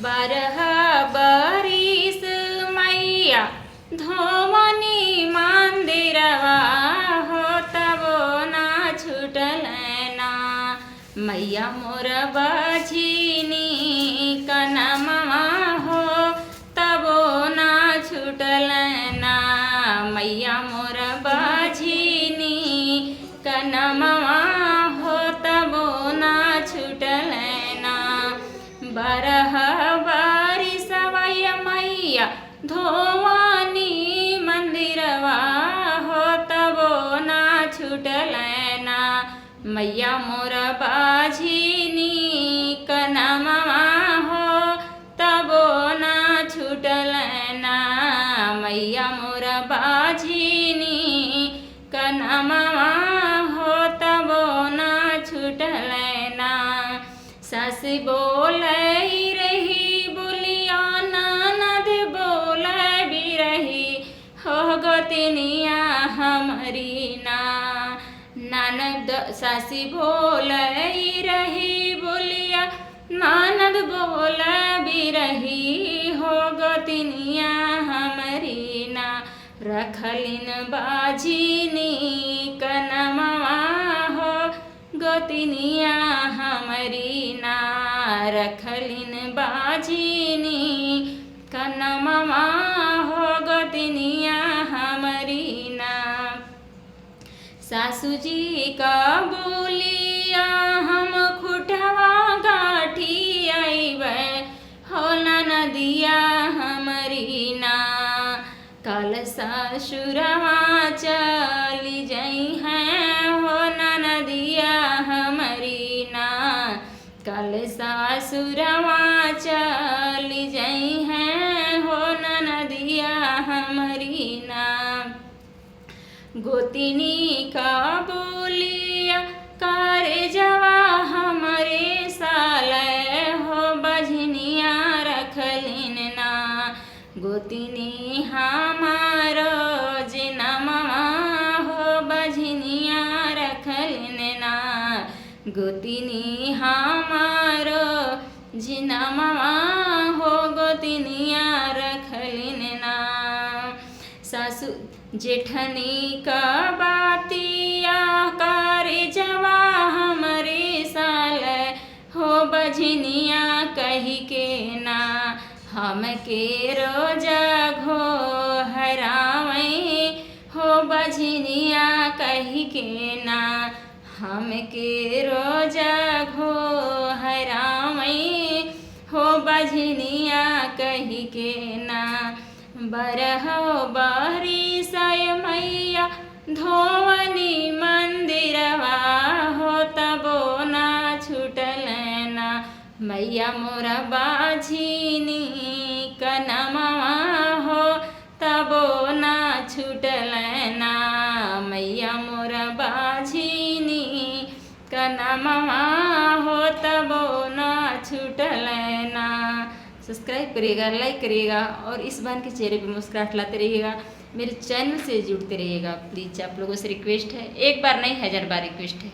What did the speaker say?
बारह बरिस मैया धोवनी मंदिरवा हो तबो ना छूटल ना। मैया मोर बझिनी कनमा हो तबो ना छूटल ना। मैया मोर बझिनी कनमा हो तबो ना छूटल ना। बारह बरिसवा मैया धोवनी मंदिरवा हो तबो ना छूटल ना। मैया मोर बझिनी कनमा हो तबो ना छूटल ना। मैया मोर बझिनी कनमा हो तबो ना छूटल ना। सास बोलै रही बोलिया ननद बोलै भी रही हो गोतनिया हमरी ना। ननद सासी बोलै रही बोलिया ननद बोलै भी रही हो गोतनिया हमरी ना। रखलिन बाझिनी कनमा हो गोतनिया हमरी ना। रखलिन बाझिनी कनमा हो गोतनिया हमरी ना। सासू जी का बोलिया हम खुटवा गाठी अइबै हो ननदिया हमरी ना। कल ससुरवा चली जई हैं हो ननदिया हमरी ना। कल ससुरवा चली जई हैं हो ननदिया हमरी ना। गोतिनी का बोलिया करे जवा हमरे साले हो बझनिया रखलिन ना। गोतिनी हमारो जिनमा हो बझनिया रखलिन ना। गोतिनी हमारो जिनमा हो गोतनिया रखलिन ना। सासू जेठनी का बातिया करे जवा हमरे साल हो बझनिया कही के ना। हमके रोजा घो हरावे हो बझनिया कही के ना। हमके रोजा घो हरावे हो बझनिया कही के ना। बारह बरिस मैया धोवनी मंदिरवा हो तबो ना छूटल ना। मैया मोर बझिनी कनमा हो तबो ना छूटल ना। मैया मोर बझिनी कनमा हो तबो ना छूटल ना। सब्सक्राइब करिएगा, लाइक करिएगा और इस बहन के चेहरे पे मुस्कुराहट लाते रहिएगा। मेरे चैनल से जुड़ते रहिएगा प्लीज़। आप लोगों से रिक्वेस्ट है, एक बार नहीं 1000 बार रिक्वेस्ट है।